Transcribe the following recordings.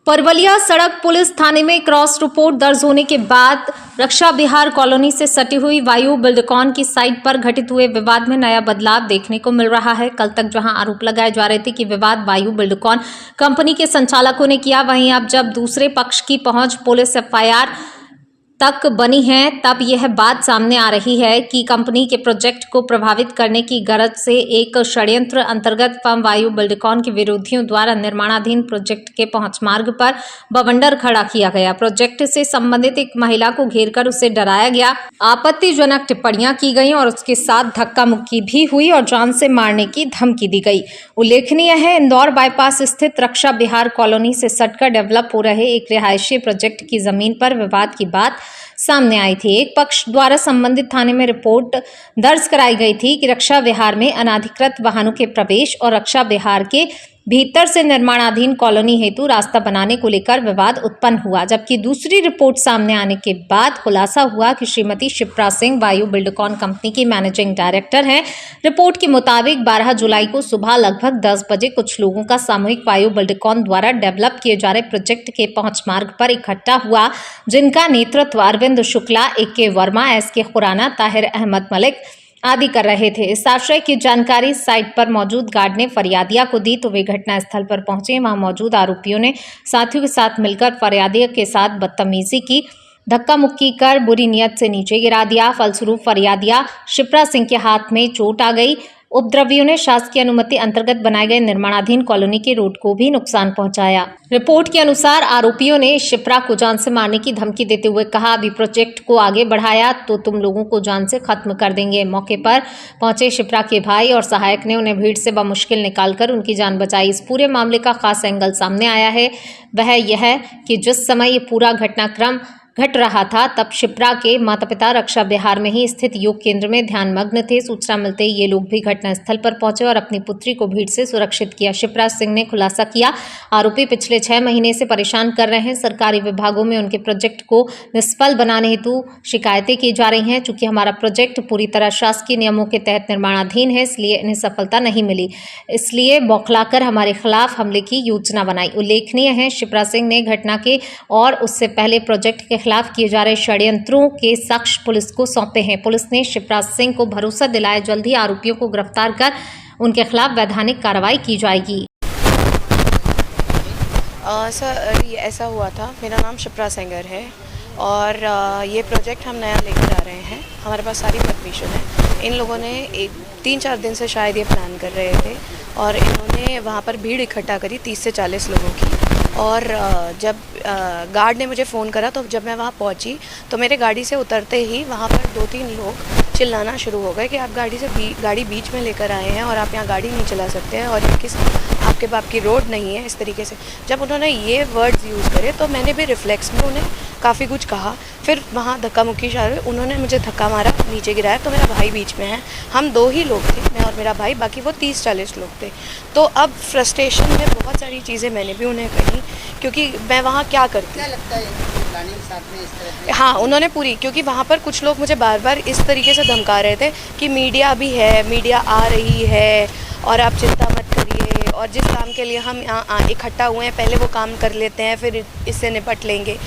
परवलिया सड़क पुलिस थाने में cross report दर्ज होने के बाद रक्षा विहार कॉलोनी से सटी हुई वायु बिल्डकॉन की साइट पर घटित हुए विवाद में नया बदलाव देखने को मिल रहा है। कल तक जहां आरोप लगाए जा रहे थे कि विवाद वायु बिल्डकॉन कंपनी के संचालकों ने किया, वहीं अब जब दूसरे पक्ष की पहुंच पुलिस एफआईआर तक बनी है, तब यह बात सामने आ रही है कि कंपनी के प्रोजेक्ट को प्रभावित करने की गरज से एक षड्यंत्र अंतर्गत फर्म वायु बिल्डकॉन के विरोधियों द्वारा निर्माणाधीन प्रोजेक्ट के पहुंच मार्ग पर बवंडर खड़ा किया गया। प्रोजेक्ट से संबंधित एक महिला को घेरकर उसे डराया गया, आपत्तिजनक टिप्पणियां की गई और उसके साथ धक्का मुक्की भी हुई और जान से मारने की धमकी दी गई। उल्लेखनीय है, इंदौर बाईपास स्थित रक्षा विहार कॉलोनी से सटकर डेवलप हो रहे एक रिहायशी प्रोजेक्ट की जमीन पर विवाद की बात सामने आई थी। एक पक्ष द्वारा संबंधित थाने में रिपोर्ट दर्ज कराई गई थी कि रक्षा विहार में अनाधिकृत वाहनों के प्रवेश और रक्षा विहार के भीतर से निर्माणाधीन कॉलोनी हेतु रास्ता बनाने को लेकर विवाद उत्पन्न हुआ, जबकि दूसरी रिपोर्ट सामने आने के बाद खुलासा हुआ कि श्रीमती शिप्रा सिंह वायु बिल्डकॉन कंपनी की मैनेजिंग डायरेक्टर हैं। रिपोर्ट के मुताबिक 12 जुलाई को सुबह लगभग 10 बजे कुछ लोगों का सामूहिक वायु बिल्डकॉन द्वारा डेवलप किए जा रहे प्रोजेक्ट के पहुंच मार्ग पर इकट्ठा हुआ, जिनका नेतृत्व अरविंद शुक्ला, AK वर्मा, SK खुराना, ताहिर अहमद मलिक आदि कर रहे थे। इस आशय की जानकारी साइट पर मौजूद गार्ड ने फरियादिया को दी तो वे घटनास्थल पर पहुंचे। वहां मौजूद आरोपियों ने साथियों के साथ मिलकर फरियादिया के साथ बदतमीजी की, धक्का मुक्की कर बुरी नियत से नीचे गिरा दिया। फलस्वरूप फरियादिया शिप्रा सिंह के हाथ में चोट आ गई। उपद्रवियों ने शासकीय अनुमति अंतर्गत बनाए गए निर्माणाधीन कॉलोनी के रोड को भी नुकसान पहुंचाया। रिपोर्ट के अनुसार आरोपियों ने शिप्रा को जान से मारने की धमकी देते हुए कहा, अभी प्रोजेक्ट को आगे बढ़ाया तो तुम लोगों को जान से खत्म कर देंगे। मौके पर पहुंचे शिप्रा के भाई और सहायक ने उन्हें भीड़ से बमुश्किल निकालकर उनकी जान बचाई। इस पूरे मामले का खास एंगल सामने आया है, वह यह है कि जिस समय ये पूरा घटनाक्रम घट रहा था तब शिप्रा के माता पिता रक्षा विहार में ही स्थित योग केंद्र में ध्यानमग्न थे। सूचना मिलते ही ये लोग भी घटनास्थल पर पहुंचे और अपनी पुत्री को भीड़ से सुरक्षित किया। शिप्रा सिंह ने खुलासा किया, आरोपी पिछले 6 महीने से परेशान कर रहे हैं। सरकारी विभागों में उनके प्रोजेक्ट को निष्फल बनाने हेतु शिकायतें की जा रही हैं। चूंकि हमारा प्रोजेक्ट पूरी तरह शासकीय नियमों के तहत निर्माणाधीन है, इसलिए इन्हें सफलता नहीं मिली, इसलिए बौखलाकर हमारे खिलाफ हमले की योजना बनाई। उल्लेखनीय है, शिप्रा सिंह ने घटना के और उससे पहले प्रोजेक्ट के खिलाफ किए जा रहे षड्यंत्रों के साक्ष्य पुलिस को सौंपे हैं। पुलिस ने शिप्रा सिंह को भरोसा दिलाया, जल्द ही आरोपियों को गिरफ्तार कर उनके खिलाफ वैधानिक कार्रवाई की जाएगी। सर, ये ऐसा हुआ था, मेरा नाम शिप्रा सिंह है और ये प्रोजेक्ट हम नया लेकर आ रहे हैं। हमारे पास सारी परमिशन है। इन लोगों ने 3-4 दिन से शायद ये प्लान कर रहे थे और इन्होंने वहाँ पर भीड़ इकट्ठा करी 30 से 40 लोगों की। और जब गार्ड ने मुझे फ़ोन करा तो जब मैं वहाँ पहुँची तो मेरे गाड़ी से उतरते ही वहाँ पर 2-3 लोग चिल्लाना शुरू हो गए कि आप गाड़ी बीच में लेकर आए हैं और आप यहाँ गाड़ी नहीं चला सकते हैं और ये आपके बाप की रोड नहीं है, इस तरीके से जब उन्होंने ये वर्ड्स यूज़ करे तो मैंने भी रिफ्लेक्स में उन्हें काफ़ी कुछ कहा। फिर वहाँ धक्का मुक्की चालू हुई, उन्होंने मुझे धक्का मारा, नीचे गिराया तो मेरा भाई बीच में है। हम 2 ही लोग थे, मैं और मेरा भाई, बाकी वो 30-40 लोग थे। तो अब फ्रस्ट्रेशन में बहुत सारी चीज़ें मैंने भी उन्हें कही, क्योंकि मैं वहाँ क्या करती। क्या लगता है प्लानिंग साथ में इस तरह से? हाँ, उन्होंने पूरी, क्योंकि वहाँ पर कुछ लोग मुझे बार बार इस तरीके से धमका रहे थे कि मीडिया भी है, मीडिया आ रही है और आप चिंता मत करिए, और जिस काम के लिए हम यहाँ इकट्ठा हुए हैं पहले वो काम कर लेते हैं, फिर इससे निपट लेंगे।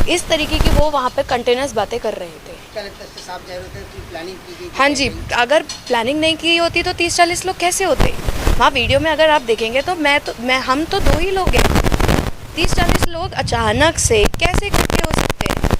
इस तरीके की वो वहाँ पर कंटिन्यूस बातें कर रहे थे। क्या लगता है, साफ जाहिर होता है कि प्लानिंग की गई? हाँ जी, अगर प्लानिंग नहीं की होती तो 30-40 लोग कैसे होते? वहाँ वीडियो में अगर आप देखेंगे तो हम तो 2 ही लोग हैं। 30-40 लोग अचानक से कैसे इकट्ठे हो सकते हैं?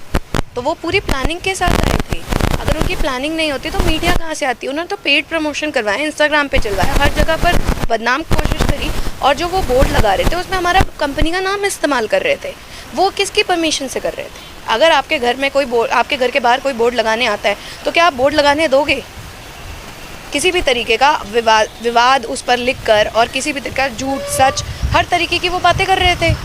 तो वो पूरी प्लानिंग के साथ आए थे। अगर उनकी प्लानिंग नहीं होती तो मीडिया कहाँ से आती? उन्होंने तो पेड प्रमोशन करवाया, इंस्टाग्राम पे चलवाया, हर जगह पर बदनाम कोशिश करी, और जो वो बोर्ड लगा रहे थे उसमें हमारा कंपनी का नाम इस्तेमाल कर रहे थे। वो किसकी परमिशन से कर रहे थे? अगर आपके घर में कोई बोर्ड, आपके घर के बाहर कोई बोर्ड लगाने आता है तो क्या आप बोर्ड लगाने दोगे? किसी भी तरीके का विवाद उस पर लिख कर और किसी भी तरीके का झूठ सच हर तरीके की वो बातें कर रहे थे।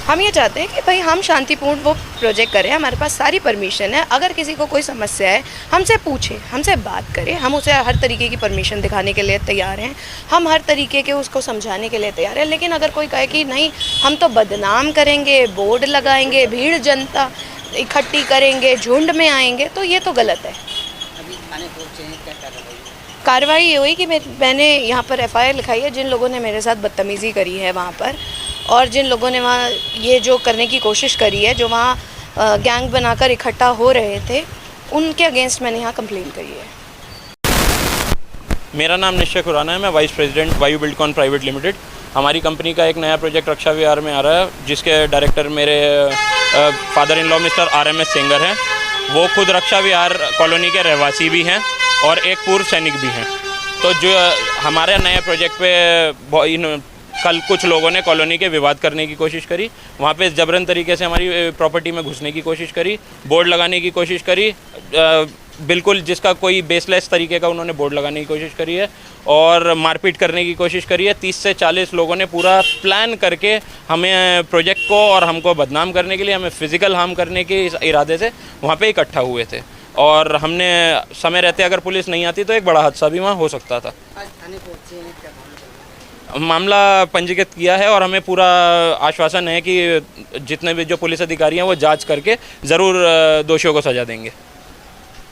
हम ये चाहते हैं कि भाई हम शांतिपूर्ण वो प्रोजेक्ट करें, हमारे पास सारी परमिशन है। अगर किसी को कोई समस्या है हमसे पूछे, हमसे बात करें, हम उसे हर तरीके की परमिशन दिखाने के लिए तैयार हैं, हम हर तरीके के उसको समझाने के लिए तैयार हैं। लेकिन अगर कोई कहे कि नहीं हम तो बदनाम करेंगे, बोर्ड लगाएंगे, भीड़ जनता इकट्ठी करेंगे, झुंड में आएंगे, तो ये तो गलत है। अभी थाने पहुंचे हैं, क्या कार्रवाई? कार्रवाई ये हुई कि मैंने यहाँ पर FIR लिखाई है जिन लोगों ने मेरे साथ बदतमीज़ी करी है वहाँ पर, और जिन लोगों ने वहाँ ये जो करने की कोशिश करी है, जो वहाँ गैंग बनाकर इकट्ठा हो रहे थे, उनके अगेंस्ट मैंने यहाँ कंप्लेन करी है। मेरा नाम निश्चय खुराना है, मैं वाइस प्रेसिडेंट वायु बिल्डकॉन प्राइवेट लिमिटेड। हमारी कंपनी का एक नया प्रोजेक्ट रक्षा विहार में आ रहा है, जिसके डायरेक्टर मेरे father in law mister RMS Sengar हैं। वो खुद रक्षा विहार कॉलोनी के रहवासी भी हैं और एक पूर्व सैनिक भी हैं। तो जो हमारे नए प्रोजेक्ट पे कल कुछ लोगों ने कॉलोनी के विवाद करने की कोशिश करी, वहाँ पे जबरन तरीके से हमारी प्रॉपर्टी में घुसने की कोशिश करी, बोर्ड लगाने की कोशिश करी, बिल्कुल जिसका कोई बेसलेस तरीके का उन्होंने बोर्ड लगाने की कोशिश करी है और मारपीट करने की कोशिश करी है। 30 से 40 लोगों ने पूरा प्लान करके हमें प्रोजेक्ट को और हमको बदनाम करने के लिए, हमें फिज़िकल हार्म करने के इरादे से वहाँ पे इकट्ठा हुए थे। और हमने समय रहते अगर पुलिस नहीं आती तो एक बड़ा हादसा भी वहाँ हो सकता था। आज थाने पहुँचे हैं, क्या मामला पंजीकृत किया है और हमें पूरा आश्वासन है कि जितने भी जो पुलिस अधिकारी हैं वो जांच करके ज़रूर दोषियों को सज़ा देंगे।